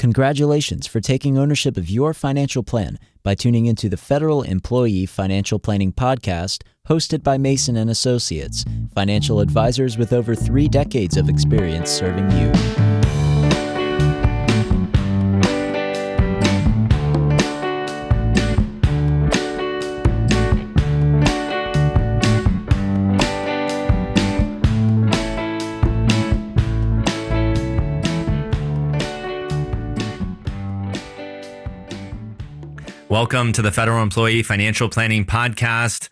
Congratulations for taking ownership of your financial plan by tuning into the Federal Employee Financial Planning Podcast, hosted by Mason & Associates, financial advisors with over 3 decades of experience serving you. Welcome to the Federal Employee Financial Planning Podcast,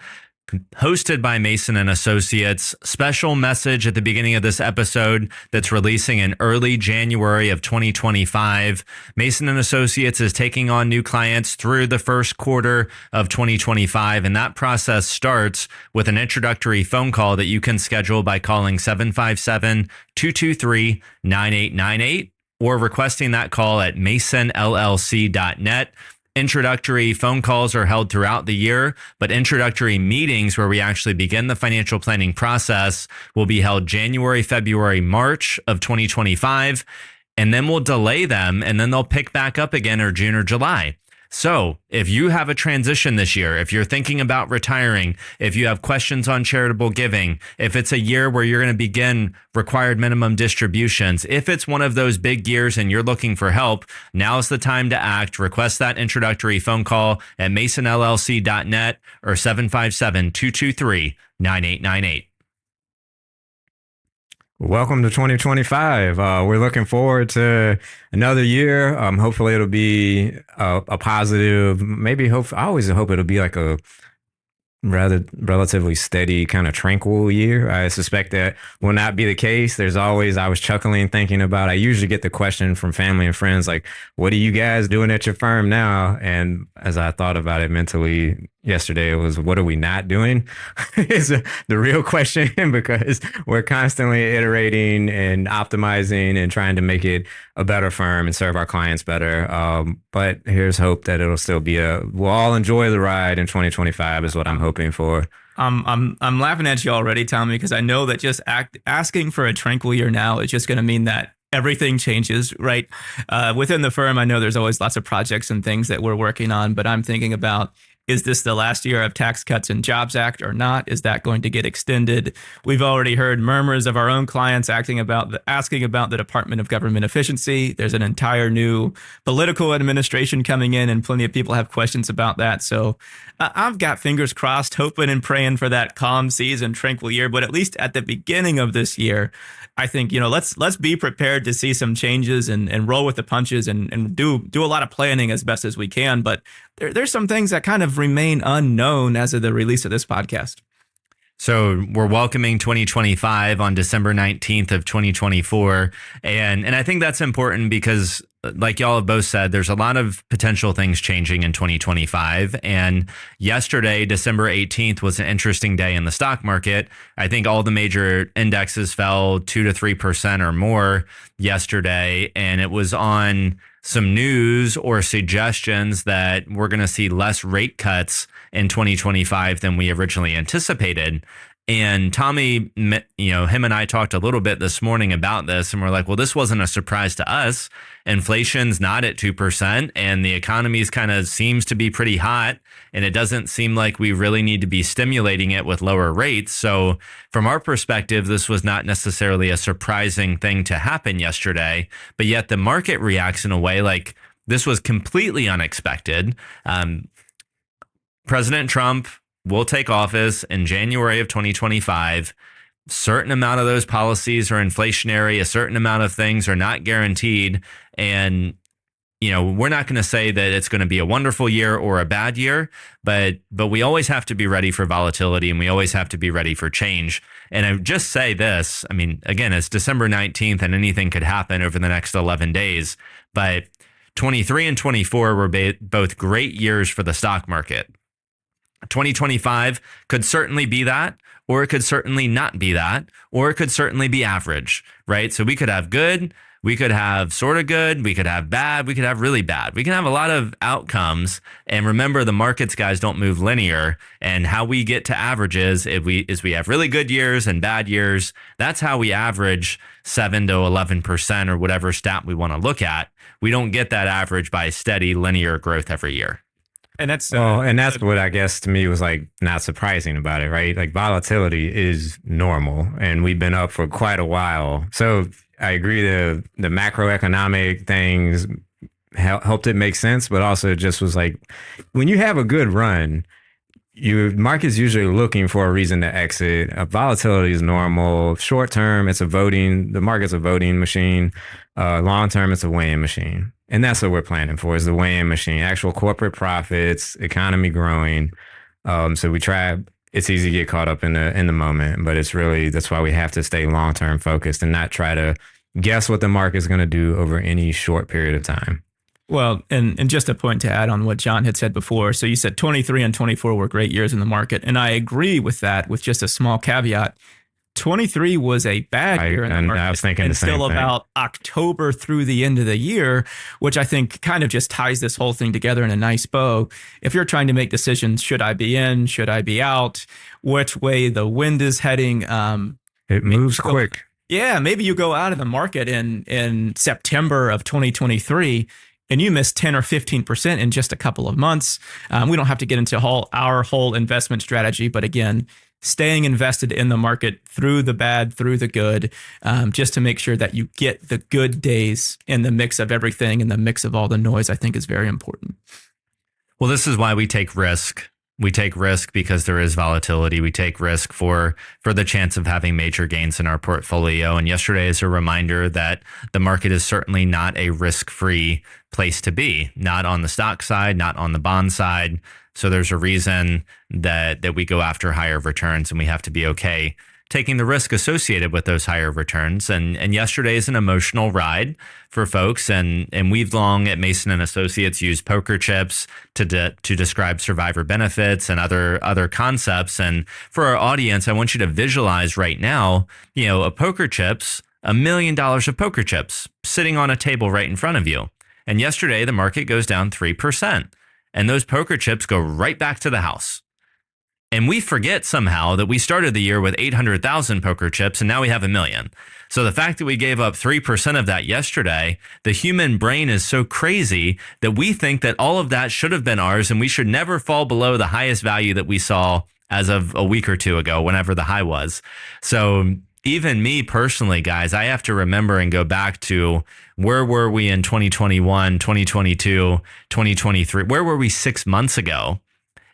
hosted by Mason & Associates. Special message at the beginning of this episode that's releasing in early January of 2025. Mason & Associates is taking on new clients through the first quarter of 2025, and that process starts with an introductory phone call that you can schedule by calling 757-223-9898 or requesting that call at masonllc.net. Introductory phone calls are held throughout the year, but introductory meetings where we actually begin the financial planning process will be held January, February, March of 2025, and then we'll delay them, and then they'll pick back up again in June or July. So if you have a transition this year, if you're thinking about retiring, if you have questions on charitable giving, if it's a year where you're going to begin required minimum distributions, if it's one of those big years and you're looking for help, now's the time to act. Request that introductory phone call at masonllc.net or 757-223-9898. Welcome to 2025. We're looking forward to another year. Hopefully it'll be a positive, I always hope it'll be like a relatively steady, kind of tranquil year. I suspect that will not be the case. I was chuckling thinking about, I usually get the question from family and friends, like, what are you guys doing at your firm now? And as I thought about it mentally yesterday, it was, what are we not doing? Is the real question, because we're constantly iterating and optimizing and trying to make it a better firm and serve our clients better. But here's hope that it'll still be we'll all enjoy the ride in 2025 is what I'm hoping for. I'm laughing at you already, Tommy, because I know that just asking for a tranquil year now is just going to mean that everything changes, right? Within the firm, I know there's always lots of projects and things that we're working on, but I'm thinking about, is this the last year of Tax Cuts and Jobs Act or not? Is that going to get extended? We've already heard murmurs of our own clients asking about the Department of Government Efficiency. There's an entire new political administration coming in, and plenty of people have questions about that. So I've got fingers crossed, hoping and praying for that calm seas and tranquil year. But at least at the beginning of this year, I think, let's be prepared to see some changes and roll with the punches and do a lot of planning as best as we can. But there's some things that kind of remain unknown as of the release of this podcast. So we're welcoming 2025 on December 19th of 2024. And I think that's important because, like y'all have both said, there's a lot of potential things changing in 2025. And yesterday, December 18th, was an interesting day in the stock market. I think all the major indexes fell 2 to 3% or more yesterday. And it was on some news or suggestions that we're going to see less rate cuts in 2025 than we originally anticipated. And Tommy, him and I talked a little bit this morning about this, and we're like, well, this wasn't a surprise to us. Inflation's not at 2%, and the economy's kind of seems to be pretty hot, and it doesn't seem like we really need to be stimulating it with lower rates. So from our perspective, this was not necessarily a surprising thing to happen yesterday, but yet the market reacts in a way like this was completely unexpected. President Trump will take office in January of 2025. Certain amount of those policies are inflationary. A certain amount of things are not guaranteed. And, we're not going to say that it's going to be a wonderful year or a bad year, but we always have to be ready for volatility, and we always have to be ready for change. And I would just say this, again, it's December 19th and anything could happen over the next 11 days, but 23 and 24 were both great years for the stock market. 2025 could certainly be that, or it could certainly not be that, or it could certainly be average, right? So we could have good, We could have sort of good, we could have bad, we could have really bad. We can have a lot of outcomes. And remember, the markets, guys, don't move linear. And how we get to averages is we have really good years and bad years. That's how we average 7 to 11% or whatever stat we want to look at. We don't get that average by steady linear growth every year. And that's what I guess to me was like not surprising about it, right? Like volatility is normal, and we've been up for quite a while. So I agree the macroeconomic things helped it make sense, but also it just was like when you have a good run, your market's usually looking for a reason to exit. Volatility is normal. Short term, the market's a voting machine. Long term, it's a weighing machine. And that's what we're planning for, is the weighing machine, actual corporate profits, economy growing. So it's easy to get caught up in the moment, but it's really, that's why we have to stay long-term focused and not try to guess what the market's going to do over any short period of time. Well, and just a point to add on what John had said before. So you said 23 and 24 were great years in the market. And I agree with that, with just a small caveat. 23 was a bad year in the market. I was thinking the same until thing. About October through the end of the year, which I think kind of just ties this whole thing together in a nice bow. If you're trying to make decisions, should I be in? Should I be out? Which way the wind is heading? It moves quick. Yeah, maybe you go out of the market in September of 2023 and you miss 10 or 15% in just a couple of months. We don't have to get into our whole investment strategy, but again, staying invested in the market through the bad, through the good, just to make sure that you get the good days in the mix of everything and the mix of all the noise, I think is very important. Well, this is why we take risk. We take risk because there is volatility. We take risk for the chance of having major gains in our portfolio. And yesterday is a reminder that the market is certainly not a risk-free place to be, not on the stock side, not on the bond side. So there's a reason that we go after higher returns, and we have to be okay taking the risk associated with those higher returns. And yesterday is an emotional ride for folks. And we've long at Mason and Associates used poker chips to describe survivor benefits and other concepts. And for our audience, I want you to visualize right now, a poker chips, $1 million of poker chips sitting on a table right in front of you. And yesterday the market goes down 3%. And those poker chips go right back to the house. And we forget somehow that we started the year with 800,000 poker chips and now we have 1 million. So the fact that we gave up 3% of that yesterday, the human brain is so crazy that we think that all of that should have been ours and we should never fall below the highest value that we saw as of a week or two ago, whenever the high was. So even me personally, guys, I have to remember and go back to where were we in 2021, 2022, 2023? Where were we 6 months ago?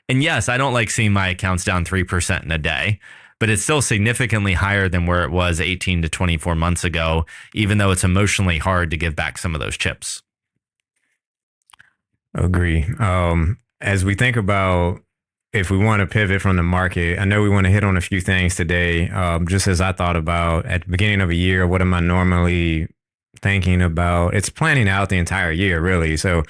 And yes, I don't like seeing my accounts down 3% in a day, but it's still significantly higher than where it was 18 to 24 months ago, even though it's emotionally hard to give back some of those chips. Agree. As we think about if we want to pivot from the market, I know we want to hit on a few things today. Just as I thought about at the beginning of a year, what am I normally thinking about? It's planning out the entire year, really. So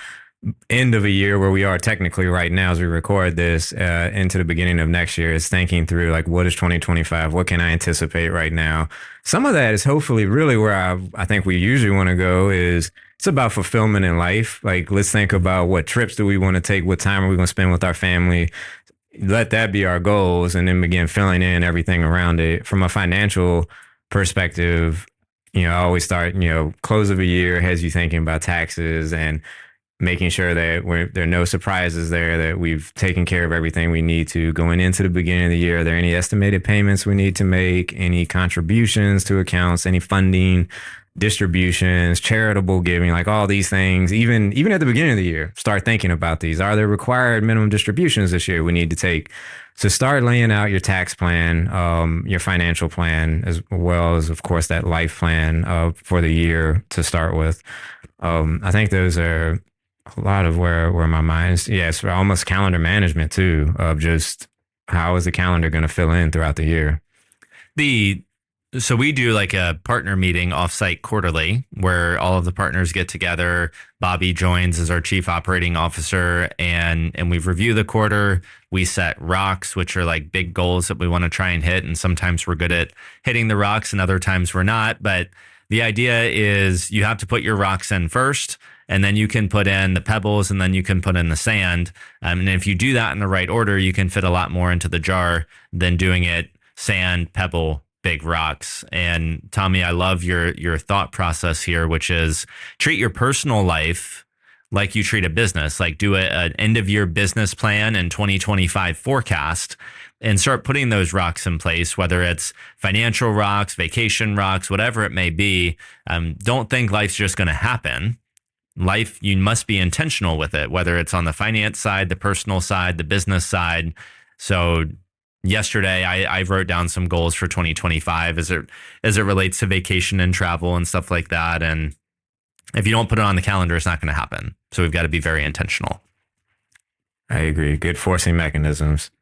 end of a year where we are technically right now as we record this into the beginning of next year is thinking through like, what is 2025? What can I anticipate right now? Some of that is hopefully really where I think we usually want to go is it's about fulfillment in life. Like, let's think about what trips do we want to take? What time are we going to spend with our family? Let that be our goals and then begin filling in everything around it. From a financial perspective, I always start, close of a year has you thinking about taxes and making sure that there are no surprises there, that we've taken care of everything we need to going into the beginning of the year. Are there any estimated payments we need to make, any contributions to accounts, any funding, distributions, charitable giving, like all these things, even at the beginning of the year, start thinking about these. Are there required minimum distributions this year we need to take? So start laying out your tax plan, your financial plan, as well as, of course, that life plan for the year to start with. I think those are a lot of where my mind is. Yeah, it's almost calendar management too, of just how is the calendar going to fill in throughout the year. So we do like a partner meeting offsite quarterly where all of the partners get together. Bobby joins as our chief operating officer and we review the quarter. We set rocks, which are like big goals that we want to try and hit. And sometimes we're good at hitting the rocks and other times we're not. But the idea is you have to put your rocks in first, and then you can put in the pebbles, and then you can put in the sand. And if you do that in the right order, you can fit a lot more into the jar than doing it sand, pebble, big rocks. And Tommy, I love your thought process here, which is treat your personal life like you treat a business, like do an end of year business plan and 2025 forecast, and start putting those rocks in place, whether it's financial rocks, vacation rocks, whatever it may be. Don't think life's just going to happen. Life, you must be intentional with it, whether it's on the finance side, the personal side, the business side. So yesterday, I wrote down some goals for 2025 as it relates to vacation and travel and stuff like that. And if you don't put it on the calendar, it's not going to happen. So we've got to be very intentional. I agree. Good forcing mechanisms.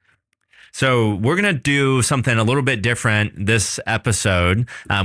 So we're going to do something a little bit different this episode. So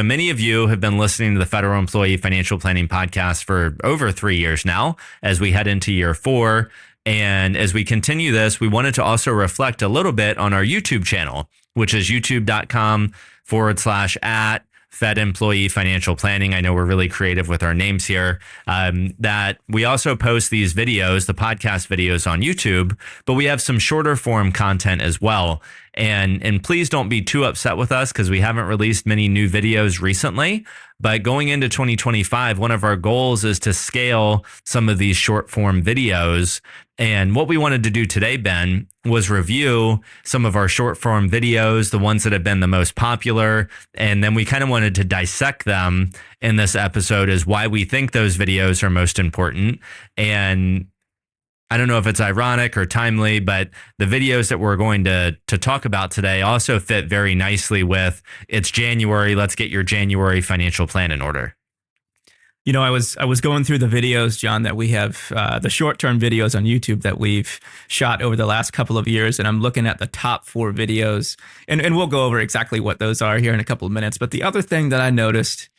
many of you have been listening to the Federal Employee Financial Planning Podcast for over 3 years now as we head into year 4. And as we continue this, we wanted to also reflect a little bit on our YouTube channel, which is youtube.com/@ Fed Employee Financial Planning. I know we're really creative with our names here. That we also post these videos, the podcast videos on YouTube, but we have some shorter form content as well. And please don't be too upset with us because we haven't released many new videos recently. But going into 2025, one of our goals is to scale some of these short form videos. And what we wanted to do today, Ben, was review some of our short form videos, the ones that have been the most popular. And then we kind of wanted to dissect them in this episode as why we think those videos are most important. And I don't know if it's ironic or timely, but the videos that we're going to talk about today also fit very nicely with it's January. Let's get your January financial plan in order. You know, I was going through the videos, John, that we have, the short-term videos on YouTube that we've shot over the last couple of years, and I'm looking at the top 4 videos, and we'll go over exactly what those are here in a couple of minutes. But the other thing that I noticed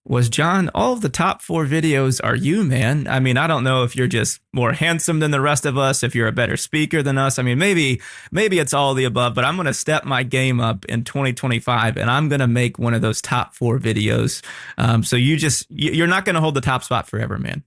was, John, all of the top 4 videos are you, man. I mean, I don't know if you're just more handsome than the rest of us, if you're a better speaker than us. I mean, maybe it's all of the above, but I'm going to step my game up in 2025 and I'm going to make one of those top 4 videos. So you're not going to hold the top spot forever, man.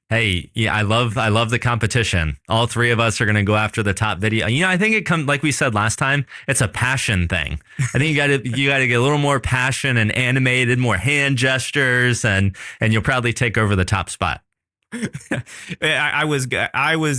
Hey, yeah, I love the competition. All 3 of us are going to go after the top video. You know, I think it comes, like we said last time, it's a passion thing. I think you got to get a little more passion and animated, more hand gestures, and you'll probably take over the top spot. I was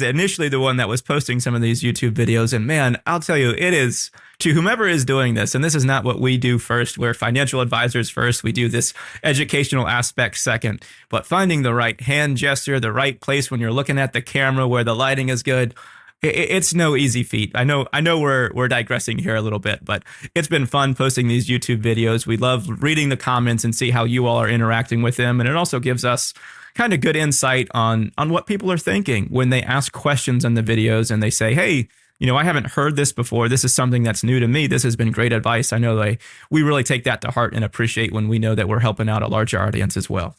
initially the one that was posting some of these YouTube videos, and man, I'll tell you, it is to whomever is doing this, and this is not what we do first. We're financial advisors first. We do this educational aspect second, but finding the right hand gesture, the right place when you're looking at the camera where the lighting is good, it's no easy feat. I know we're digressing here a little bit, but it's been fun posting these YouTube videos. We love reading the comments and see how you all are interacting with them, and it also gives us kind of good insight on what people are thinking when they ask questions in the videos and they say, hey, you know, I haven't heard this before. This is something that's new to me. This has been great advice. I know we really take that to heart and appreciate when we know that we're helping out a larger audience as well.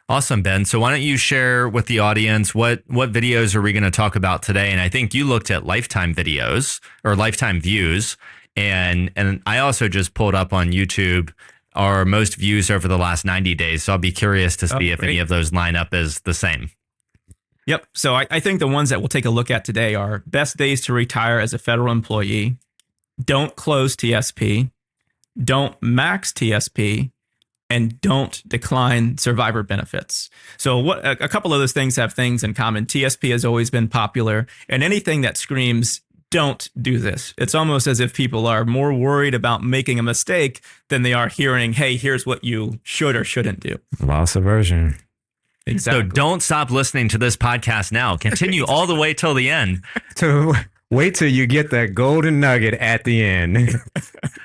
Awesome, Ben. So why don't you share with the audience what videos are we going to talk about today? And I think you looked at lifetime videos or lifetime views. And I also just pulled up on YouTube our most views over the last 90 days. So I'll be curious to see if any of those line up as the same. Yep. So I think the ones that we'll take a look at today are best days to retire as a federal employee, don't close TSP, don't max TSP, and don't decline survivor benefits. So a couple of those things have things in common. TSP has always been popular, and anything that screams, don't do this. It's almost as if people are more worried about making a mistake than they are hearing, hey, here's what you should or shouldn't do. Loss aversion. Exactly. So don't stop listening to this podcast now. Continue all the way till the end. So wait till you get that golden nugget at the end.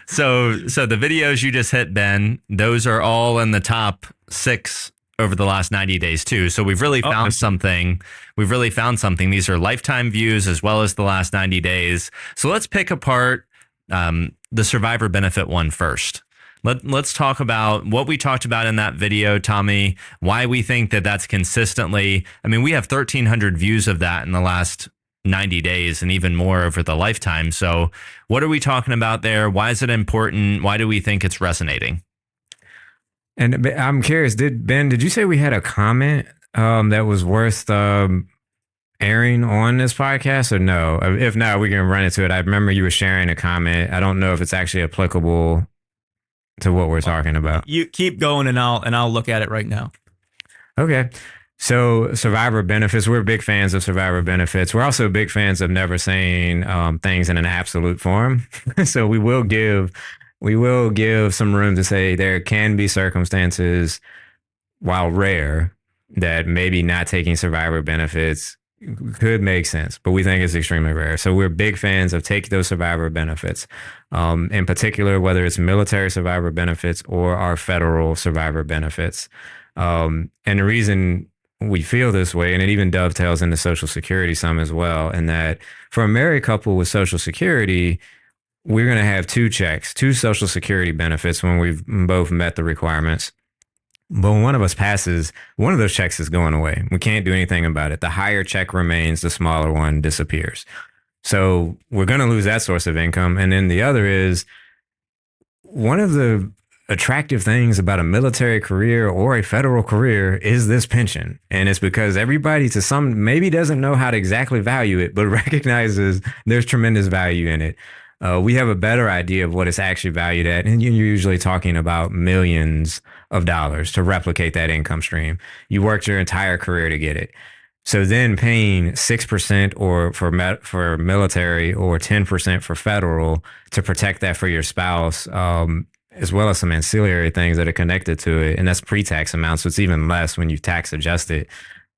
So the videos you just hit, Ben, those are all in the top 6 over the last 90 days too. So we've really found something. These are lifetime views as well as the last 90 days. So let's pick apart the survivor benefit one first. Let's talk about what we talked about in that video, Tommy, why we think that that's consistently, I mean, we have 1,300 views of that in the last 90 days and even more over the lifetime. So what are we talking about there? Why is it important? Why do we think it's resonating? And I'm curious, did you say we had a comment that was worth airing on this podcast or no? If not, we can run into it. I remember you were sharing a comment. I don't know if it's actually applicable to what we're talking about. You keep going and I'll look at it right now. Okay. So survivor benefits, we're big fans of survivor benefits. We're also big fans of never saying things in an absolute form. So we will give some room to say there can be circumstances, while rare, that maybe not taking survivor benefits could make sense, but we think it's extremely rare. So we're big fans of take those survivor benefits, in particular, whether it's military survivor benefits or our federal survivor benefits. And the reason we feel this way, and it even dovetails into Social Security some as well, in that for a married couple with Social Security, we're going to have two Social Security benefits when we've both met the requirements. But when one of us passes, one of those checks is going away. We can't do anything about it. The higher check remains, the smaller one disappears. So we're going to lose that source of income. And then the other is, one of the attractive things about a military career or a federal career is this pension. And it's because everybody to some maybe doesn't know how to exactly value it, but recognizes there's tremendous value in it. We have a better idea of what it's actually valued at. And you're usually talking about millions of dollars to replicate that income stream. You worked your entire career to get it. So then paying 6% or for military or 10% for federal to protect that for your spouse, as well as some ancillary things that are connected to it. And that's pre-tax amounts. So it's even less when you tax adjust it.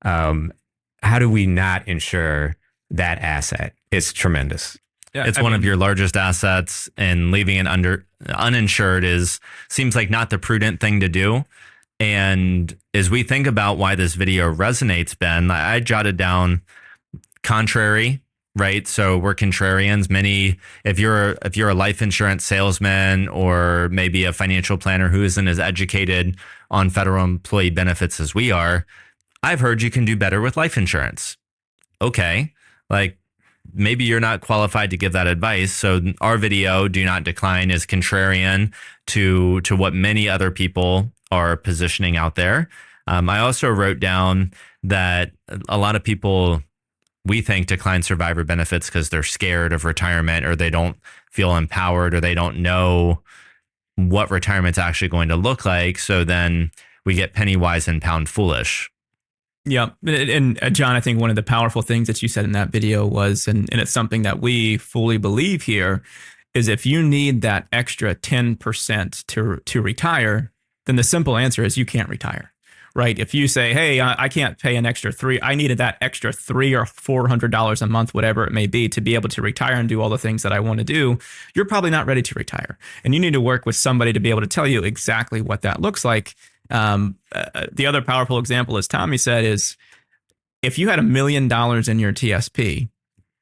How do we not insure that asset? It's tremendous. Yeah, it's one of your largest assets, and leaving it uninsured seems like not the prudent thing to do. And as we think about why this video resonates, Ben, I jotted down contrary, right? So we're contrarians. If you're a life insurance salesman or maybe a financial planner who isn't as educated on federal employee benefits as we are, I've heard you can do better with life insurance. Okay, maybe you're not qualified to give that advice. So our video, Do Not Decline, is contrarian to what many other people are positioning out there. I also wrote down that a lot of people, we think, decline survivor benefits because they're scared of retirement, or they don't feel empowered, or they don't know what retirement's actually going to look like. So then we get penny wise and pound foolish. Yeah. And John, I think one of the powerful things that you said in that video was, and it's something that we fully believe here, is if you need that extra 10% to retire, then the simple answer is you can't retire, right? If you say, hey, I can't pay an extra I needed that extra $300 or $400 a month, whatever it may be, to be able to retire and do all the things that I want to do, you're probably not ready to retire. And you need to work with somebody to be able to tell you exactly what that looks like. The other powerful example, as Tommy said, is if you had $1 million in your TSP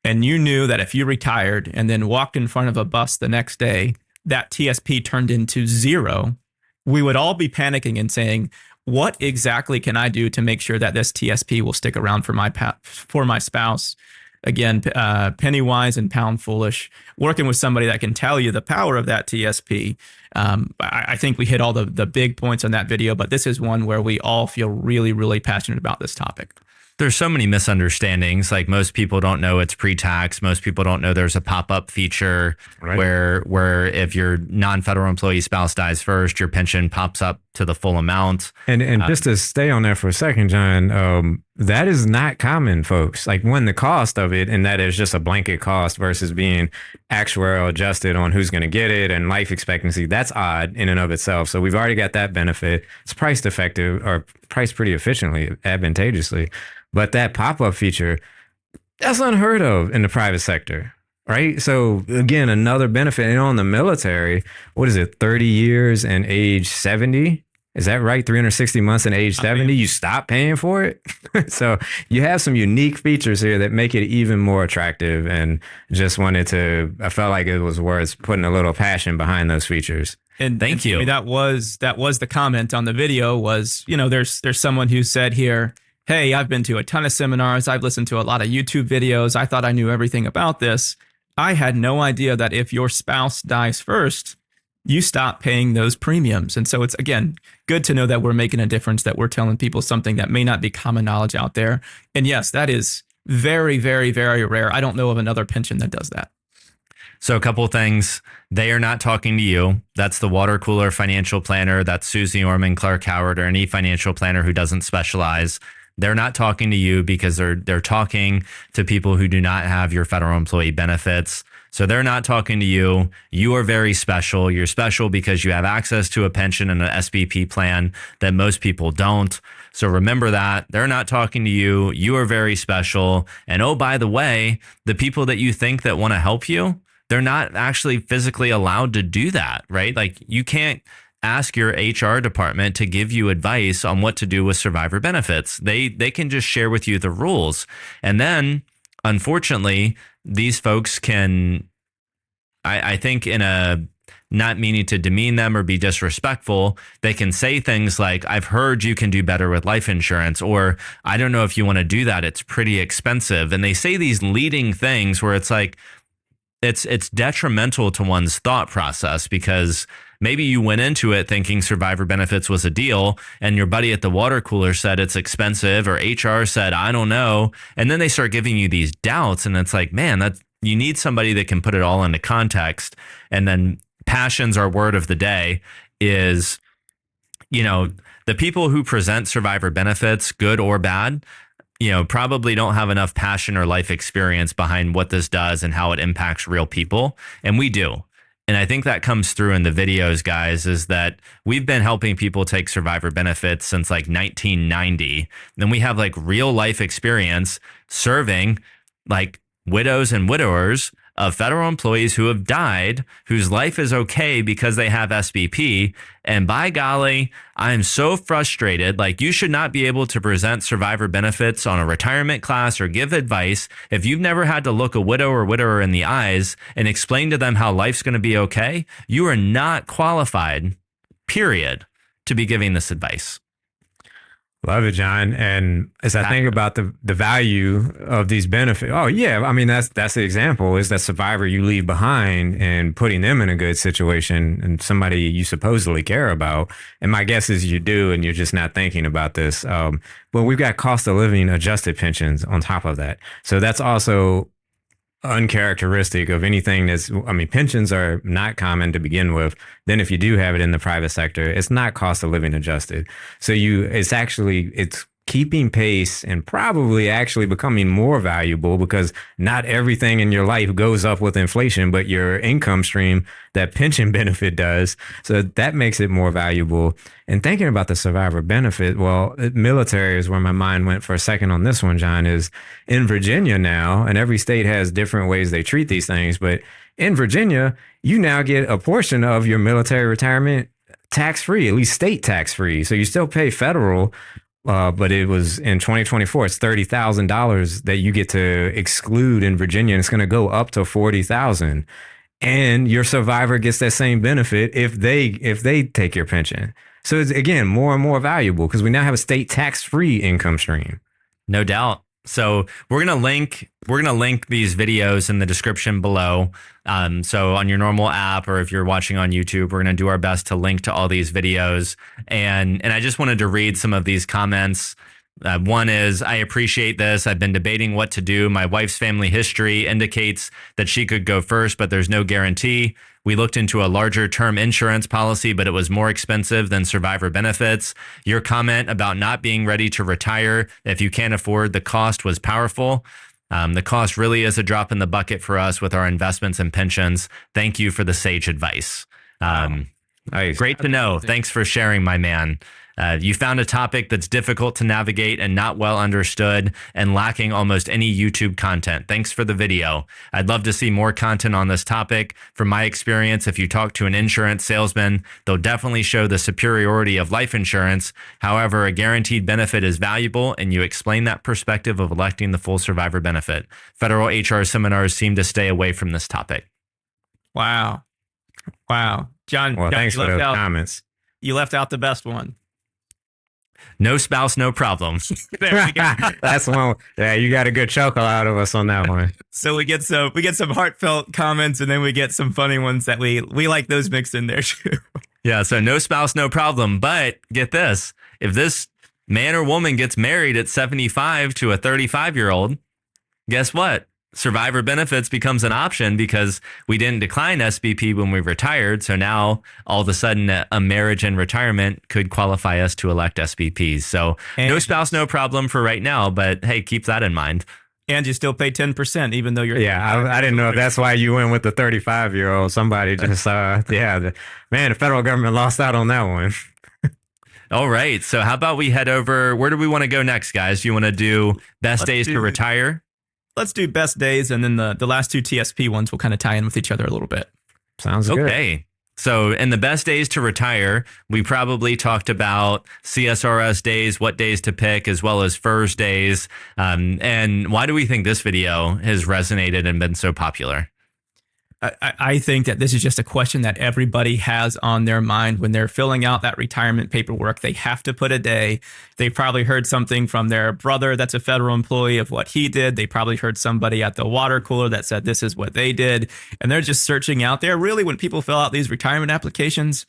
and you knew that if you retired and then walked in front of a bus the next day, that TSP turned into zero, we would all be panicking and saying, what exactly can I do to make sure that this TSP will stick around for my spouse? Again, penny wise and pound foolish, working with somebody that can tell you the power of that TSP. I think we hit all the big points on that video, but this is one where we all feel really, really passionate about this topic. There's so many misunderstandings. Like, most people don't know it's pre-tax. Most people don't know there's a pop-up feature, right, where if your non-federal employee spouse dies first, your pension pops up to the full amount. And just to stay on there for a second, John, that is not common, folks. Like, when the cost of it, and that is just a blanket cost versus being actuarial adjusted on who's going to get it and life expectancy, that's odd in and of itself. So we've already got that benefit. It's priced effective, or priced pretty efficiently, advantageously. But that pop-up feature, that's unheard of in the private sector, right? So again, another benefit. And on the military, what is it, 30 years and age 70? Is that right? 360 months and age 70, you stop paying for it? So you have some unique features here that make it even more attractive, and I felt like it was worth putting a little passion behind those features. And thank you. That was the comment on the video was, there's someone who said here, hey, I've been to a ton of seminars. I've listened to a lot of YouTube videos. I thought I knew everything about this. I had no idea that if your spouse dies first, you stop paying those premiums. And so it's, again, good to know that we're making a difference, that we're telling people something that may not be common knowledge out there. And yes, that is very, very, very rare. I don't know of another pension that does that. So a couple of things. They are not talking to you. That's the water cooler financial planner. That's Susie Orman, Clark Howard, or any financial planner who doesn't specialize. They're not talking to you because they're talking to people who do not have your federal employee benefits. So they're not talking to you. You are very special. You're special because you have access to a pension and an SBP plan that most people don't. So remember that. They're not talking to you. You are very special. And oh, by the way, the people that you think that want to help you, they're not actually physically allowed to do that, right? Like you can't ask your HR department to give you advice on what to do with survivor benefits. They can just share with you the rules. And then, unfortunately, these folks can, I think in a, not meaning to demean them or be disrespectful, they can say things like, I've heard you can do better with life insurance, or I don't know if you want to do that. It's pretty expensive. And they say these leading things where it's like, it's detrimental to one's thought process, because maybe you went into it thinking survivor benefits was a deal and your buddy at the water cooler said it's expensive, or HR said, I don't know. And then they start giving you these doubts. And it's like, man, that you need somebody that can put it all into context. And then passion's our word of the day is, the people who present survivor benefits, good or bad, probably don't have enough passion or life experience behind what this does and how it impacts real people. And we do. And I think that comes through in the videos, guys, is that we've been helping people take survivor benefits since like 1990. Then we have like real life experience serving like widows and widowers of federal employees who have died, whose life is okay because they have SBP. And by golly, I'm so frustrated. Like, you should not be able to present survivor benefits on a retirement class or give advice if you've never had to look a widow or widower in the eyes and explain to them how life's going to be okay. You are not qualified, period, to be giving this advice. Love it, John. And as I think about the value of these benefits, oh yeah, I mean that's the example, is that survivor you leave behind and putting them in a good situation and somebody you supposedly care about. And my guess is you do, and you're just not thinking about this. But we've got cost of living adjusted pensions on top of that, so that's also uncharacteristic of anything pensions are not common to begin with. Then if you do have it in the private sector, it's not cost of living adjusted. So it's keeping pace and probably actually becoming more valuable, because not everything in your life goes up with inflation, but your income stream, that pension benefit, does. So that makes it more valuable. And thinking about the survivor benefit, well, military is where my mind went for a second on this one, John, is in Virginia now, and every state has different ways they treat these things, but in Virginia, you now get a portion of your military retirement tax-free, at least state tax-free. So you still pay federal, but it was in 2024, it's $30,000 that you get to exclude in Virginia, and it's going to go up to $40,000. And your survivor gets that same benefit if they take your pension. So it's, again, more and more valuable because we now have a state tax-free income stream. No doubt. So we're gonna link these videos in the description below. So on your normal app, or if you're watching on YouTube, we're gonna do our best to link to all these videos. And I just wanted to read some of these comments. One is, I appreciate this. I've been debating what to do. My wife's family history indicates that she could go first, but there's no guarantee. We looked into a larger term insurance policy, but it was more expensive than survivor benefits. Your comment about not being ready to retire if you can't afford the cost was powerful. The cost really is a drop in the bucket for us with our investments and pensions. Thank you for the sage advice. Nice. Great to know. Thanks for sharing, my man. You found a topic that's difficult to navigate and not well understood and lacking almost any YouTube content. Thanks for the video. I'd love to see more content on this topic. From my experience, if you talk to an insurance salesman, they'll definitely show the superiority of life insurance. However, a guaranteed benefit is valuable, and you explain that perspective of electing the full survivor benefit. Federal HR seminars seem to stay away from this topic. Wow. John, well, thanks for those comments. You left out the best one. No spouse, no problem. There we go. That's one. Yeah, you got a good chuckle out of us on that one. So we get some heartfelt comments, and then we get some funny ones that we like those mixed in there too. Yeah, so no spouse, no problem. But get this, if this man or woman gets married at 75 to a 35-year-old, guess what? Survivor benefits becomes an option because we didn't decline SBP when we retired. So now all of a sudden a marriage and retirement could qualify us to elect SBPs. So no spouse, no problem for right now. But hey, keep that in mind. And you still pay 10%, even though you're... Yeah, I didn't know if that's why you went with the 35-year-old. Somebody just, man, the federal government lost out on that one. All right. So how about we head over? Where do we want to go next, guys? Do you want to do best days to retire? Let's do best days, and then the last two TSP ones will kind of tie in with each other a little bit. Sounds good. Okay. So in the best days to retire, we probably talked about CSRS days, what days to pick, as well as FERS days. And why do we think this video has resonated and been so popular? I think that this is just a question that everybody has on their mind when they're filling out that retirement paperwork. They have to put a day. They probably heard something from their brother that's a federal employee of what he did. They probably heard somebody at the water cooler that said this is what they did. And they're just searching out there. Really, when people fill out these retirement applications,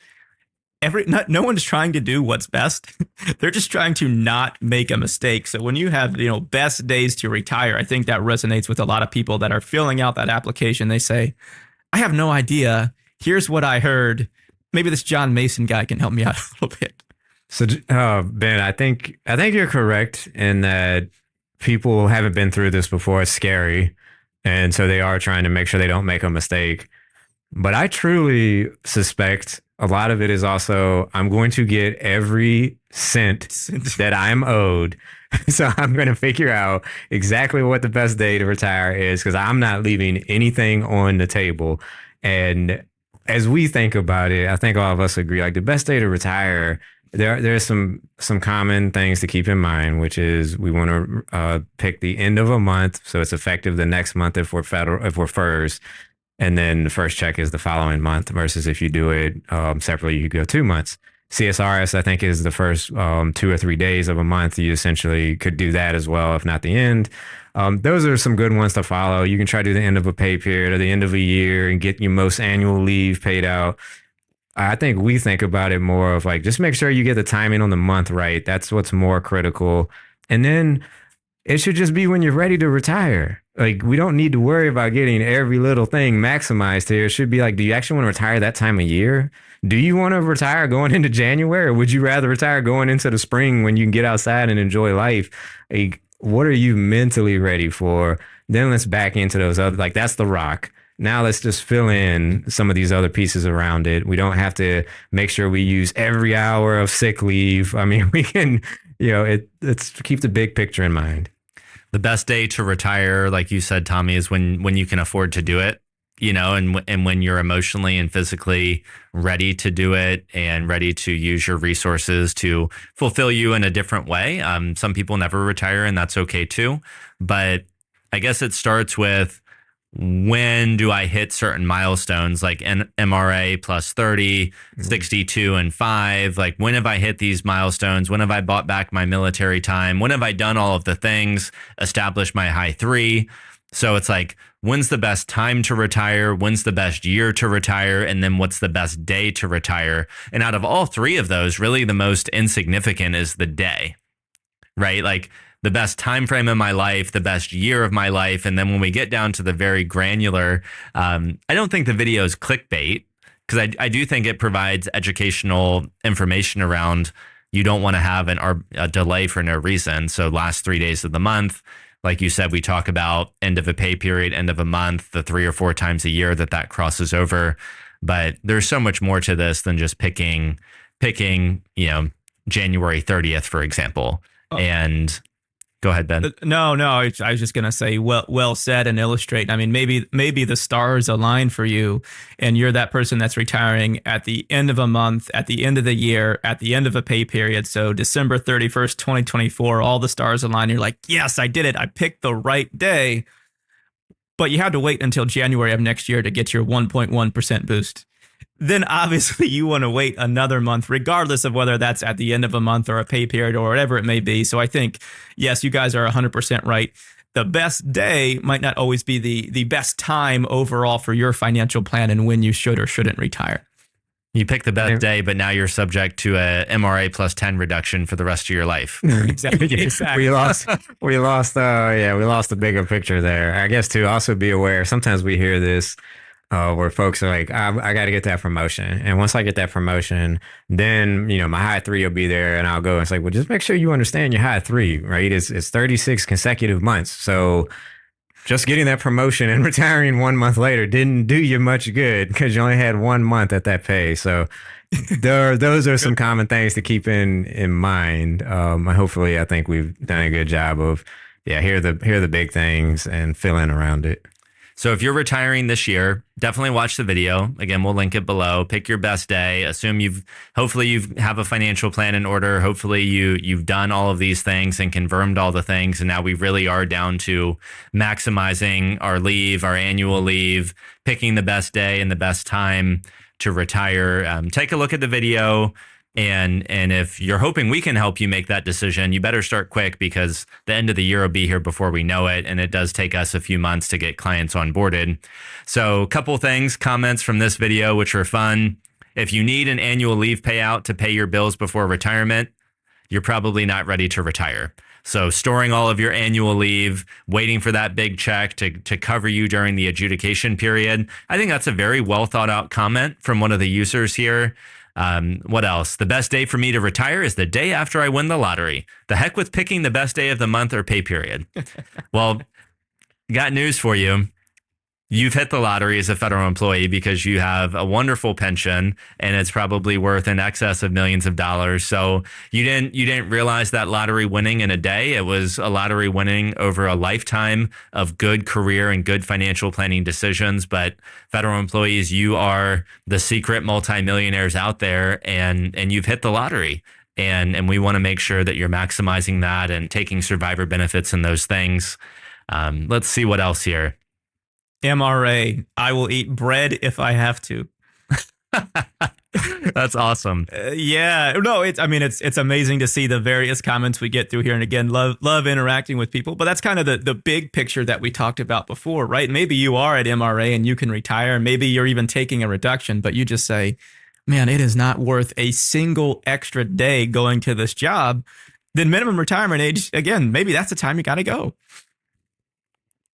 no one's trying to do what's best. They're just trying to not make a mistake. So when you have, best days to retire, I think that resonates with a lot of people that are filling out that application. They say, I have no idea. Here's what I heard. Maybe this John Mason guy can help me out a little bit. So, Ben, I think you're correct in that people haven't been through this before. It's scary. And so they are trying to make sure they don't make a mistake. But I truly suspect a lot of it is also, I'm going to get every cent that I'm owed. So I'm going to figure out exactly what the best day to retire is because I'm not leaving anything on the table. And as we think about it, I think all of us agree, like the best day to retire, there's some common things to keep in mind, which is we want to pick the end of a month. So it's effective the next month if we're FERS. And then the first check is the following month versus if you do it separately, you go 2 months. CSRS, I think, is the first 2 or 3 days of a month. You essentially could do that as well, if not the end. Those are some good ones to follow. You can try to do the end of a pay period or the end of a year and get your most annual leave paid out. I think we think about it more of like, just make sure you get the timing on the month right. That's what's more critical. And then it should just be when you're ready to retire. Like, we don't need to worry about getting every little thing maximized here. It should be like, do you actually want to retire that time of year? Do you want to retire going into January, or would you rather retire going into the spring when you can get outside and enjoy life? Like, what are you mentally ready for? Then let's back into those other, like, that's the rock. Now let's just fill in some of these other pieces around it. We don't have to make sure we use every hour of sick leave. I mean, we can, it's keep the big picture in mind. The best day to retire, like you said, Tommy, is when you can afford to do it, and when you're emotionally and physically ready to do it and ready to use your resources to fulfill you in a different way. Some people never retire, and that's okay too. But I guess it starts with, when do I hit certain milestones like MRA plus 30, 62 and 5? Like, when have I hit these milestones? When have I bought back my military time? When have I done all of the things, established my high 3? So it's like, when's the best time to retire? When's the best year to retire? And then what's the best day to retire? And out of all 3 of those, really the most insignificant is the day, right? Like, the best time frame in my life, the best year of my life. And then when we get down to the very granular, I don't think the video is clickbait, because I do think it provides educational information around, you don't want to have a delay for no reason. So last 3 days of the month, like you said, we talk about end of a pay period, end of a month, the 3 or 4 times a year that crosses over. But there's so much more to this than just picking, January 30th, for example. And go ahead, Ben. No, I was just going to say, well said, and illustrate. I mean, maybe the stars align for you and you're that person that's retiring at the end of a month, at the end of the year, at the end of a pay period. So December 31st, 2024, all the stars align. You're like, yes, I did it. I picked the right day. But you had to wait until January of next year to get your 1.1% boost. then obviously you want to wait another month, regardless of whether that's at the end of a month or a pay period or whatever it may be. So I think, yes, you guys are 100% right. The best day might not always be the best time overall for your financial plan and when you should or shouldn't retire. You pick the best day, but now you're subject to a MRA plus 10 reduction for the rest of your life. Exactly. We lost the bigger picture there. I guess to also be aware, sometimes we hear this where folks are like, I got to get that promotion. And once I get that promotion, then, my high 3 will be there and I'll go. And it's like, well, just make sure you understand your high 3, right? It's 36 consecutive months. So just getting that promotion and retiring 1 month later didn't do you much good because you only had 1 month at that pay. So those are some common things to keep in mind. Hopefully, I think we've done a good job of, here are the big things and fill in around it. So if you're retiring this year, definitely watch the video. Again, we'll link it below. Pick your best day. Assume hopefully you have a financial plan in order. Hopefully you've done all of these things and confirmed all the things. And now we really are down to maximizing our leave, our annual leave, picking the best day and the best time to retire. Take a look at the video. And if you're hoping we can help you make that decision, you better start quick because the end of the year will be here before we know it. And it does take us a few months to get clients onboarded. So a couple things, comments from this video, which are fun. If you need an annual leave payout to pay your bills before retirement, you're probably not ready to retire. So storing all of your annual leave, waiting for that big check to cover you during the adjudication period. I think that's a very well thought out comment from one of the users here. What else? The best day for me to retire is the day after I win the lottery. The heck with picking the best day of the month or pay period. Well, got news for you. You've hit the lottery as a federal employee because you have a wonderful pension and it's probably worth in excess of millions of dollars. So you didn't realize that lottery winning in a day. It was a lottery winning over a lifetime of good career and good financial planning decisions. But federal employees, you are the secret multimillionaires out there and you've hit the lottery. And we want to make sure that you're maximizing that and taking survivor benefits and those things. Let's see what else here. MRA, I will eat bread if I have to. That's awesome. It's amazing to see the various comments we get through here. And again, love interacting with people. But that's kind of the big picture that we talked about before, right? Maybe you are at MRA and you can retire. Maybe you're even taking a reduction, but you just say, man, it is not worth a single extra day going to this job. Then minimum retirement age, again, maybe that's the time you got to go.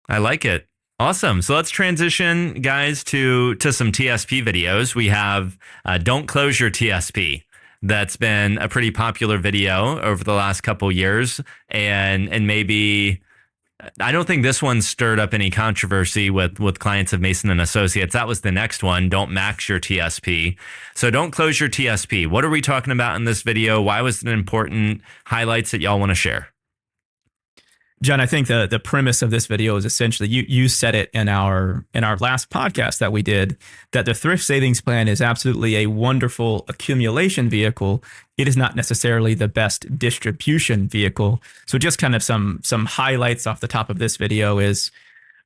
I like it. Awesome. So let's transition, guys, to some TSP videos. We have Don't Close Your TSP. That's been a pretty popular video over the last couple years. And maybe, I don't think this one stirred up any controversy with clients of Mason and Associates. That was the next one, Don't Max Your TSP. So Don't Close Your TSP. What are we talking about in this video? Why was it important? Highlights that y'all want to share? John, I think the premise of this video is essentially you said it in our last podcast that we did, that the Thrift Savings Plan is absolutely a wonderful accumulation vehicle. It is not necessarily the best distribution vehicle. So just kind of some highlights off the top of this video is,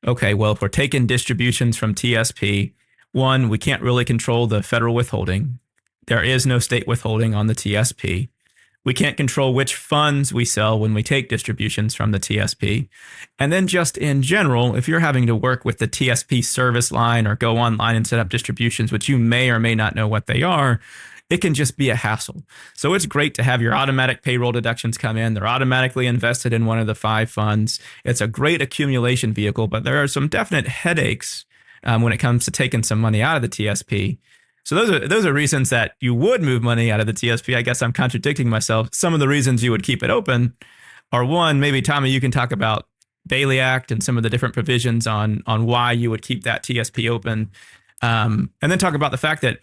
okay, well, if we're taking distributions from TSP, one, we can't really control the federal withholding. There is no state withholding on the TSP. We can't control which funds we sell when we take distributions from the TSP. And then just in general, if you're having to work with the TSP service line or go online and set up distributions, which you may or may not know what they are, it can just be a hassle. So it's great to have your automatic payroll deductions come in. They're automatically invested in one of the 5 funds. It's a great accumulation vehicle, but there are some definite headaches when it comes to taking some money out of the TSP. So those are reasons that you would move money out of the TSP. I guess I'm contradicting myself. Some of the reasons you would keep it open are, one, maybe Tommy, you can talk about Bailey Act and some of the different provisions on why you would keep that TSP open. And then talk about the fact that,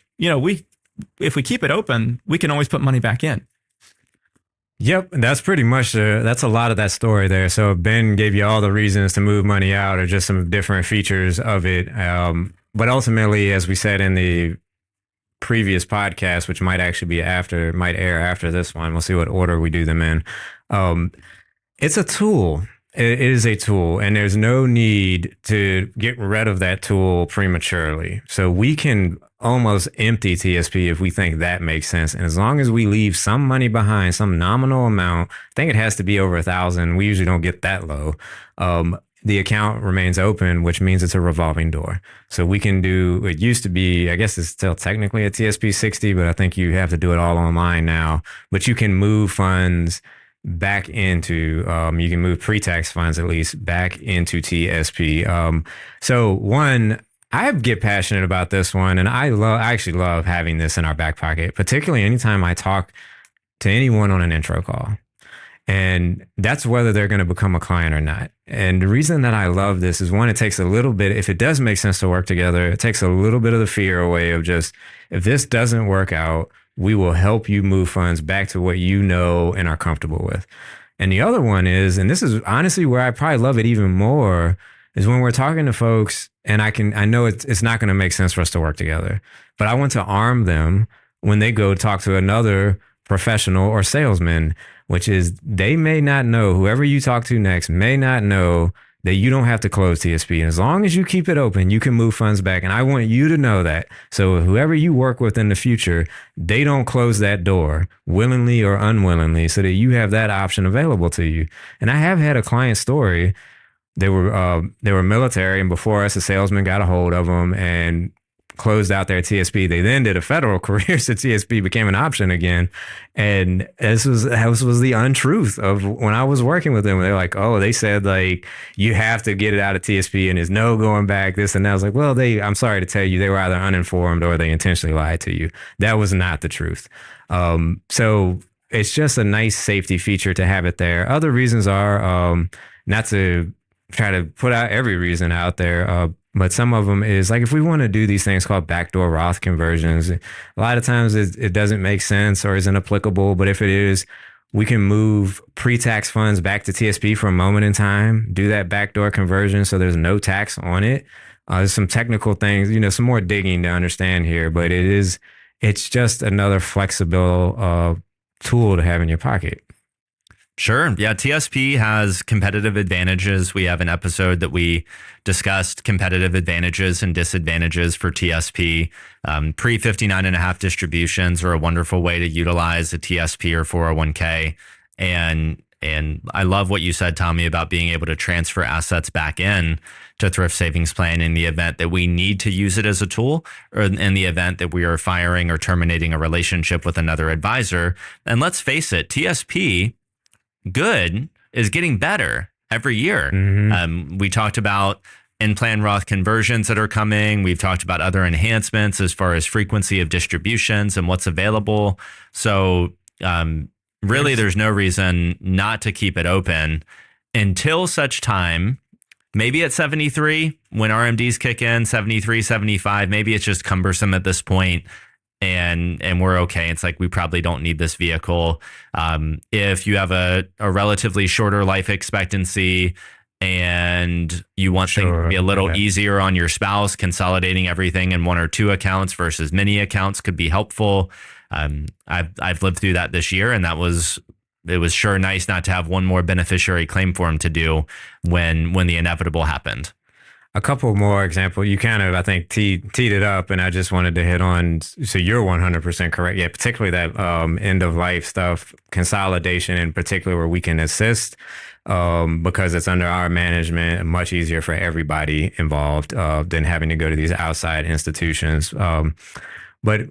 if we keep it open, we can always put money back in. Yep, that's pretty much that's a lot of that story there. So Ben gave you all the reasons to move money out, or just some different features of it. But ultimately, as we said in the previous podcast, which might air after this one, we'll see what order we do them in. It's a tool. It is a tool, and there's no need to get rid of that tool prematurely. So we can almost empty TSP if we think that makes sense. And as long as we leave some money behind, some nominal amount, I think it has to be over 1,000. We usually don't get that low. The account remains open, which means it's a revolving door. So we can do, it used to be, I guess it's still technically a TSP 60, but I think you have to do it all online now. But you can move funds back into, you can move pre-tax funds at least back into TSP. So one, I get passionate about this one, and I actually love having this in our back pocket, particularly anytime I talk to anyone on an intro call. And that's whether they're going to become a client or not. And the reason that I love this is one, it takes a little bit, if it does make sense to work together, it takes a little bit of the fear away of just, if this doesn't work out, we will help you move funds back to what you know and are comfortable with. And the other one is, and this is honestly where I probably love it even more, is when we're talking to folks and I know it's not going to make sense for us to work together, but I want to arm them when they go talk to another professional or salesman, which is they may not know, whoever you talk to next may not know that you don't have to close TSP. And as long as you keep it open, you can move funds back. And I want you to know that. So whoever you work with in the future, they don't close that door willingly or unwillingly so that you have that option available to you. And I have had a client story. They were military, and before us, a salesman got a hold of them and closed out their TSP. They then did a federal career, so TSP became an option again. And this was the untruth of when I was working with them. They're like, oh, they said like you have to get it out of TSP and there's no going back, this and that. I was like, well, I'm sorry to tell you, they were either uninformed or they intentionally lied to you. That was not the truth. So it's just a nice safety feature to have it there. Other reasons are not to try to put out every reason out there, but some of them is like, if we want to do these things called backdoor Roth conversions, a lot of times it doesn't make sense or isn't applicable. But if it is, we can move pre-tax funds back to TSP for a moment in time, do that backdoor conversion so there's no tax on it. There's some technical things, some more digging to understand here, but it's just another flexible tool to have in your pocket. Sure. Yeah. TSP has competitive advantages. We have an episode that we discussed competitive advantages and disadvantages for TSP. Pre 59.5 distributions are a wonderful way to utilize a TSP or 401k. And I love what you said, Tommy, about being able to transfer assets back in to Thrift Savings Plan in the event that we need to use it as a tool, or in the event that we are firing or terminating a relationship with another advisor. And let's face it, TSP good is getting better every year. Mm-hmm. We talked about in-plan Roth conversions that are coming. We've talked about other enhancements as far as frequency of distributions and what's available. So really, there's no reason not to keep it open until such time, maybe at 73, when RMDs kick in, 73, 75, maybe it's just cumbersome at this point. And we're okay. It's like, we probably don't need this vehicle. If you have a relatively shorter life expectancy and you want things to be a little easier on your spouse, consolidating everything in one or two accounts versus many accounts could be helpful. I've lived through that this year, and it was sure nice not to have one more beneficiary claim form to do when the inevitable happened. A couple more examples. You kind of, I think, teed it up, and I just wanted to hit on. So you're 100% correct. Yeah, particularly that end of life stuff, consolidation in particular, where we can assist because it's under our management, much easier for everybody involved than having to go to these outside institutions. But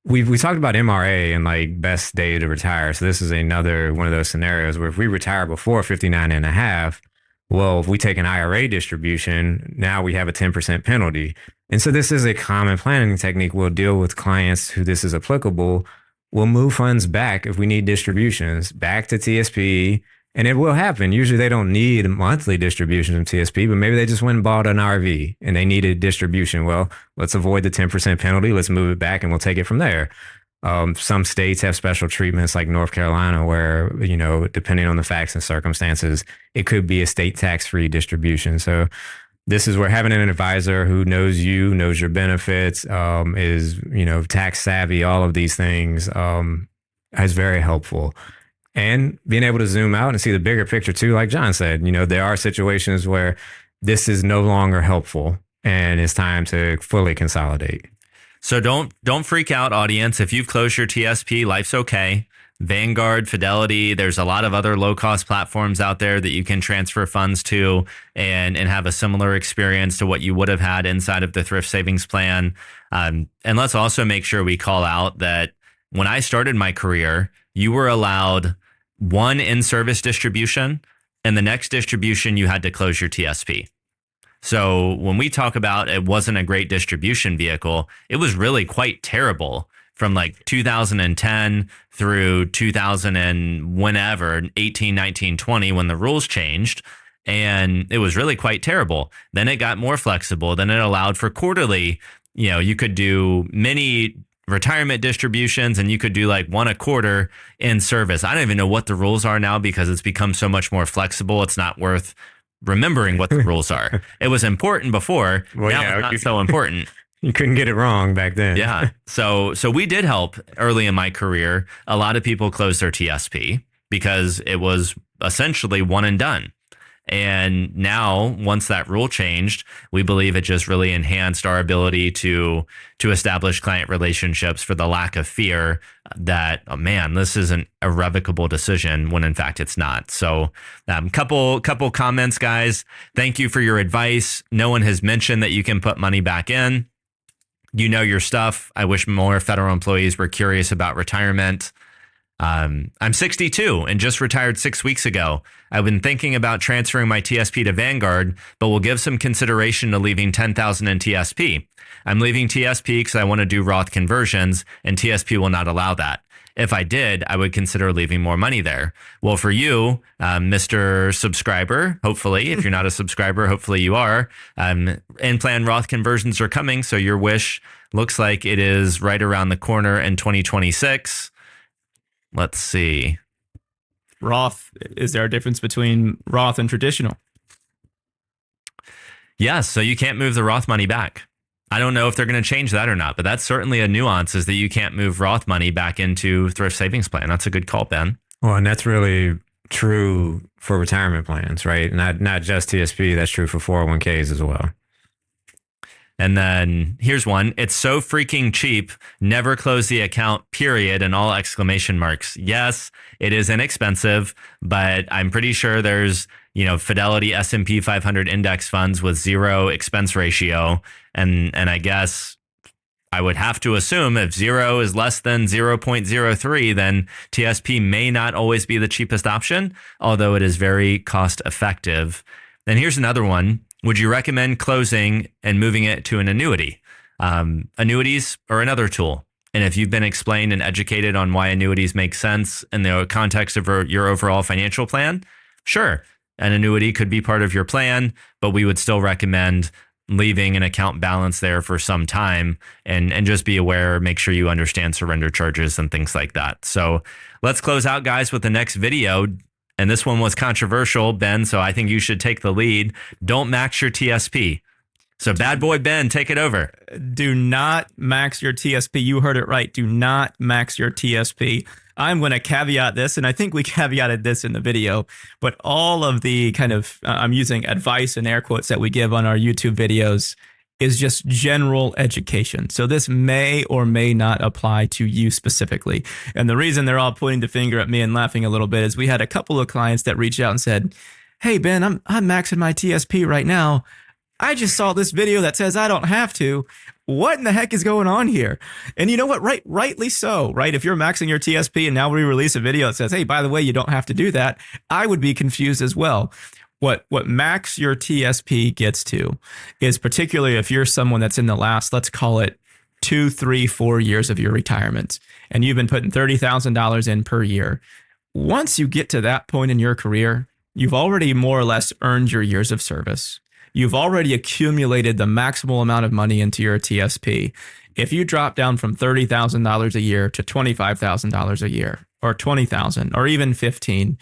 we talked about MRA and like best day to retire. So this is another one of those scenarios where if we retire before 59.5. Well, if we take an IRA distribution, now we have a 10% penalty. And so this is a common planning technique. We'll deal with clients who this is applicable. We'll move funds back if we need distributions back to TSP, and it will happen. Usually they don't need monthly distributions from TSP, but maybe they just went and bought an RV and they needed distribution. Well, let's avoid the 10% penalty. Let's move it back and we'll take it from there. Some states have special treatments like North Carolina where, depending on the facts and circumstances, it could be a state tax-free distribution. So this is where having an advisor who knows you, knows your benefits, is, tax savvy, all of these things is very helpful. And being able to zoom out and see the bigger picture too, like John said, there are situations where this is no longer helpful and it's time to fully consolidate. So don't freak out, audience. If you've closed your TSP, life's okay. Vanguard, Fidelity, there's a lot of other low-cost platforms out there that you can transfer funds to and have a similar experience to what you would have had inside of the Thrift Savings Plan. And let's also make sure we call out that when I started my career, you were allowed one in-service distribution, and the next distribution you had to close your TSP. So when we talk about it wasn't a great distribution vehicle, it was really quite terrible from like 2010 through 2000 and whenever, 18, 19, 20, when the rules changed. And it was really quite terrible. Then it got more flexible. Then it allowed for quarterly, you could do many retirement distributions and you could do like one a quarter in service. I don't even know what the rules are now because it's become so much more flexible. It's not worth remembering what the rules are. It was important before. Well, now it's not so important. You couldn't get it wrong back then. Yeah. So we did help early in my career. A lot of people closed their TSP because it was essentially one and done. And now, once that rule changed, we believe it just really enhanced our ability to establish client relationships for the lack of fear that, oh man, this is an irrevocable decision when in fact it's not. So couple comments, guys. Thank you for your advice. No one has mentioned that you can put money back in. You know your stuff. I wish more federal employees were curious about retirement. I'm 62 and just retired 6 weeks ago. I've been thinking about transferring my TSP to Vanguard, but will give some consideration to leaving 10,000 in TSP. I'm leaving TSP because I want to do Roth conversions, and TSP will not allow that. If I did, I would consider leaving more money there. Well, for you, Mr. Subscriber, hopefully, if you're not a subscriber, hopefully you are. In-plan Roth conversions are coming, so your wish looks like it is right around the corner in 2026. Let's see. Roth, is there a difference between Roth and traditional? Yes, so you can't move the Roth money back. I don't know if they're going to change that or not, but that's certainly a nuance, is that you can't move Roth money back into Thrift Savings Plan. That's a good call, Ben. Well, and that's really true for retirement plans, right? Not just TSP, that's true for 401ks as well. And then here's one. It's so freaking cheap. Never close the account, period, and all exclamation marks. Yes, it is inexpensive, but I'm pretty sure there's, Fidelity S&P 500 index funds with zero expense ratio. And I guess I would have to assume if zero is less than 0.03, then TSP may not always be the cheapest option, although it is very cost effective. And here's another one. Would you recommend closing and moving it to an annuity? Annuities are another tool. And if you've been explained and educated on why annuities make sense in the context of your overall financial plan, sure, an annuity could be part of your plan, but we would still recommend leaving an account balance there for some time and just be aware, make sure you understand surrender charges and things like that. So let's close out, guys, with the next video. And this one was controversial, Ben, so I think you should take the lead. Don't max your TSP. So bad boy Ben, take it over. Do not max your TSP. You heard it right. Do not max your TSP. I'm going to caveat this, and I think we caveated this in the video, but all of the kind of, I'm using advice and air quotes that we give on our YouTube videos is just general education. So this may or may not apply to you specifically. And the reason they're all pointing the finger at me and laughing a little bit is we had a couple of clients that reached out and said, hey, Ben, I'm maxing my TSP right now. I just saw this video that says I don't have to. What in the heck is going on here? And you know what? Rightly so, right? If you're maxing your TSP and now we release a video that says, hey, by the way, you don't have to do that, I would be confused as well. What max your TSP gets to is, particularly if you're someone that's in the last, let's call it 2, 3, 4 years of your retirement, and you've been putting $30,000 in per year. Once you get to that point in your career, you've already more or less earned your years of service. You've already accumulated the maximal amount of money into your TSP. If you drop down from $30,000 a year to $25,000 a year, or $20,000, or even $15,000,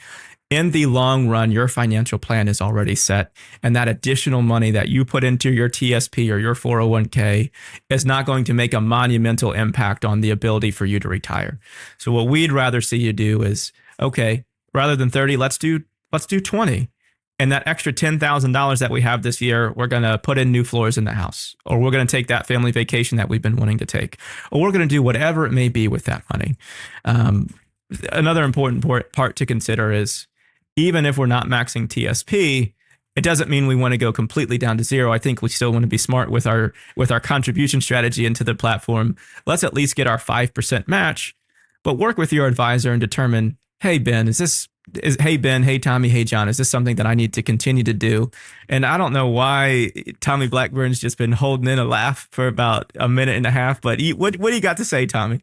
in the long run, your financial plan is already set, and that additional money that you put into your TSP or your 401k is not going to make a monumental impact on the ability for you to retire. So what we'd rather see you do is, okay, rather than 30, let's do 20. And that extra $10,000 that we have this year, we're going to put in new floors in the house, or we're going to take that family vacation that we've been wanting to take, or we're going to do whatever it may be with that money. Another important part to consider is, even if we're not maxing TSP, it doesn't mean we want to go completely down to zero. I think we still want to be smart with our contribution strategy into the platform. Let's at least get our 5% match, but work with your advisor and determine, hey, Ben, hey, Ben, hey, Tommy, hey, John, is this something that I need to continue to do? And I don't know why Tommy Blackburn's just been holding in a laugh for about a minute and a half, but what do you got to say, Tommy?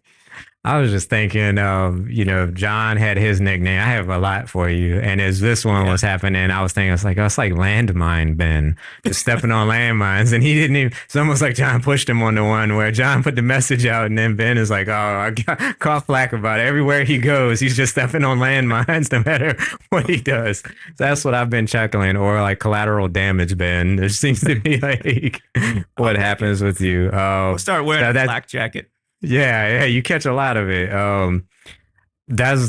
I was just thinking, John had his nickname. I have a lot for you. And as this one was happening, I was thinking, it's like landmine Ben, just stepping on landmines. And he didn't even, it's almost like John pushed him on the one where John put the message out, and then Ben is like, oh, I caught flack about it. Everywhere he goes, he's just stepping on landmines no matter what he does. So that's what I've been chuckling, or like collateral damage, Ben. There seems to be like what happens with you. We'll start wearing a black jacket. Yeah, you catch a lot of it.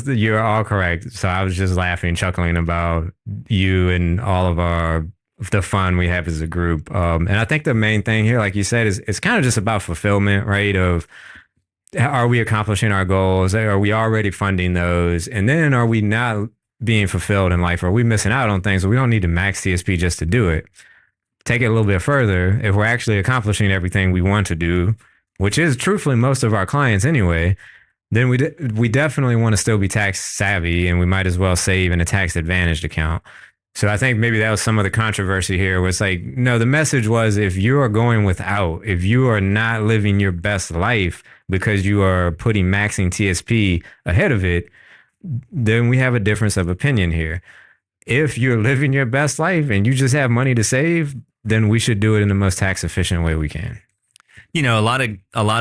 You're all correct. So I was just laughing, chuckling about you and all of the fun we have as a group. And I think the main thing here, like you said, is it's kind of just about fulfillment, right? Of, are we accomplishing our goals? Are we already funding those? And then are we not being fulfilled in life? Are we missing out on things? We don't need to max TSP just to do it. Take it a little bit further. If we're actually accomplishing everything we want to do, which is truthfully most of our clients anyway, then we definitely want to still be tax savvy, and we might as well save in a tax advantaged account. So I think maybe that was some of the controversy here, was like, no, the message was, if you are going without, if you are not living your best life because you are putting maxing TSP ahead of it, then we have a difference of opinion here. If you're living your best life and you just have money to save, then we should do it in the most tax efficient way we can. A lot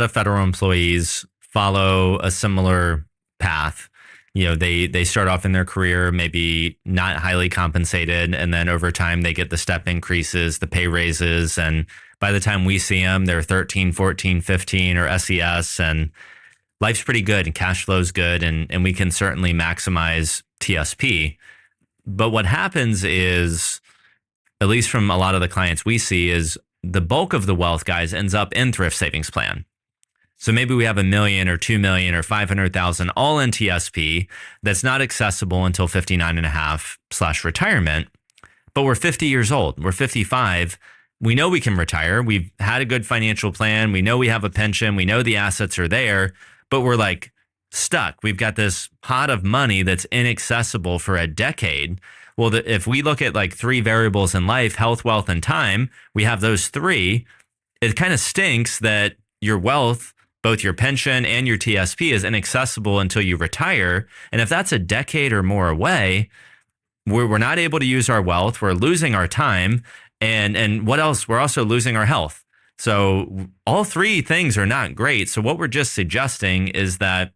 of federal employees follow a similar path. They start off in their career maybe not highly compensated, and then over time they get the step increases, the pay raises, and by the time we see them, they're 13, 14, 15 or SES, and life's pretty good and cash flow's good, and we can certainly maximize TSP. But what happens is, at least from a lot of the clients we see, is the bulk of the wealth, guys, ends up in Thrift Savings Plan. So maybe we have $1 million or $2 million or 500,000 all in TSP that's not accessible until 59.5/retirement, but we're 50 years old. We're 55. We know we can retire. We've had a good financial plan. We know we have a pension. We know the assets are there, but we're like stuck. We've got this pot of money that's inaccessible for a decade. Well, if we look at like three variables in life, health, wealth, and time, we have those three. It kind of stinks that your wealth, both your pension and your TSP, is inaccessible until you retire. And if that's a decade or more away, we're not able to use our wealth. We're losing our time. And what else? We're also losing our health. So all three things are not great. So what we're just suggesting is that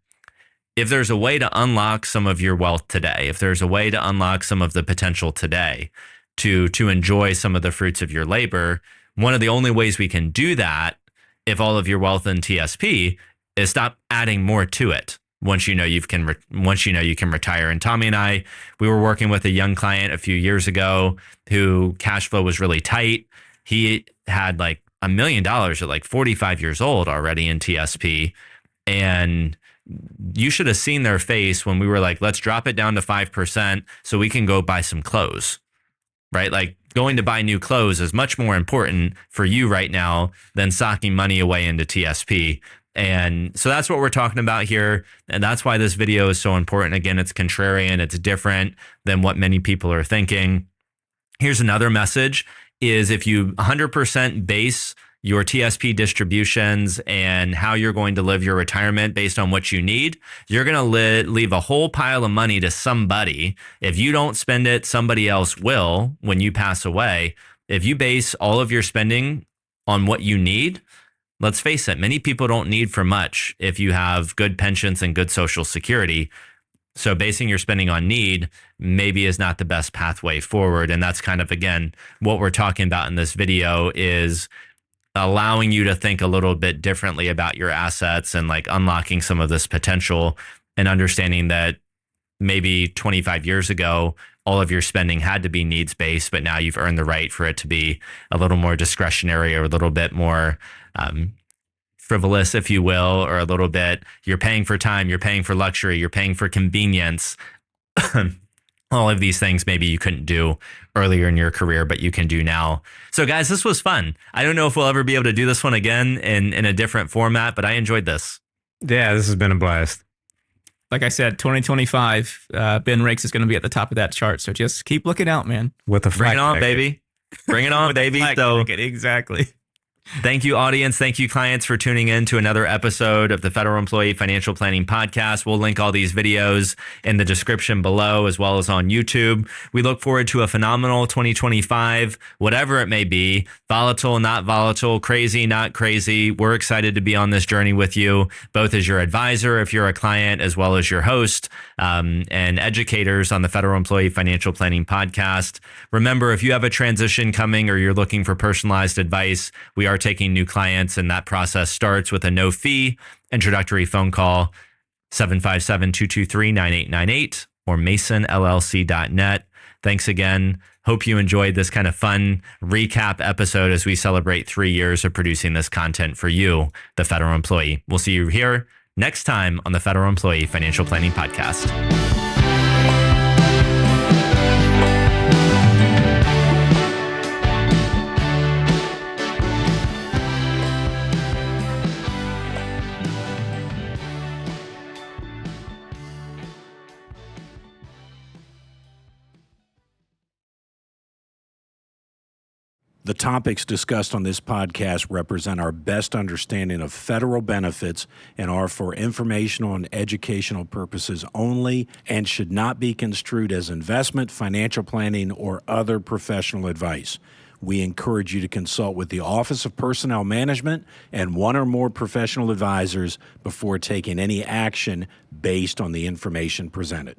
if there's a way to unlock some of your wealth today, if there's a way to unlock some of the potential today to enjoy some of the fruits of your labor, one of the only ways we can do that, if all of your wealth in TSP, is stop adding more to it once you know you can retire. And Tommy and I, we were working with a young client a few years ago who cash flow was really tight. He had like $1 million at like 45 years old already in TSP, and you should have seen their face when we were like, let's drop it down to 5% so we can go buy some clothes, right? Like, going to buy new clothes is much more important for you right now than socking money away into TSP. And so that's what we're talking about here. And that's why this video is so important. Again, it's contrarian. It's different than what many people are thinking. Here's another message, is if you 100% base your TSP distributions and how you're going to live your retirement based on what you need, you're going to leave a whole pile of money to somebody. If you don't spend it, somebody else will when you pass away. If you base all of your spending on what you need, let's face it, many people don't need for much if you have good pensions and good Social Security. So basing your spending on need maybe is not the best pathway forward. And that's kind of, again, what we're talking about in this video, is allowing you to think a little bit differently about your assets and like unlocking some of this potential, and understanding that maybe 25 years ago, all of your spending had to be needs-based, but now you've earned the right for it to be a little more discretionary or a little bit more frivolous, if you will, or a little bit, you're paying for time, you're paying for luxury, you're paying for convenience. All of these things maybe you couldn't do earlier in your career, but you can do now. So guys, this was fun. I don't know if we'll ever be able to do this one again in a different format, but I enjoyed this. Yeah, this has been a blast. Like I said, 2025, Ben Rakes is going to be at the top of that chart. So just keep looking out, man. With a Bring it on, baby. Bring it on, baby. So exactly. thank you, audience. Thank you, clients, for tuning in to another episode of the Federal Employee Financial Planning Podcast. We'll link all these videos in the description below, as well as on YouTube. We look forward to a phenomenal 2025, whatever it may be, volatile, not volatile, crazy, not crazy. We're excited to be on this journey with you, both as your advisor, if you're a client, as well as your host and educators on the Federal Employee Financial Planning Podcast. Remember, if you have a transition coming or you're looking for personalized advice, we are taking new clients, and that process starts with a no-fee introductory phone call, 757-223-9898 or masonllc.net. Thanks again. Hope you enjoyed this kind of fun recap episode as we celebrate 3 years of producing this content for you, the federal employee. We'll see you here next time on the Federal Employee Financial Planning Podcast. The topics discussed on this podcast represent our best understanding of federal benefits and are for informational and educational purposes only and should not be construed as investment, financial planning, or other professional advice. We encourage you to consult with the Office of Personnel Management and one or more professional advisors before taking any action based on the information presented.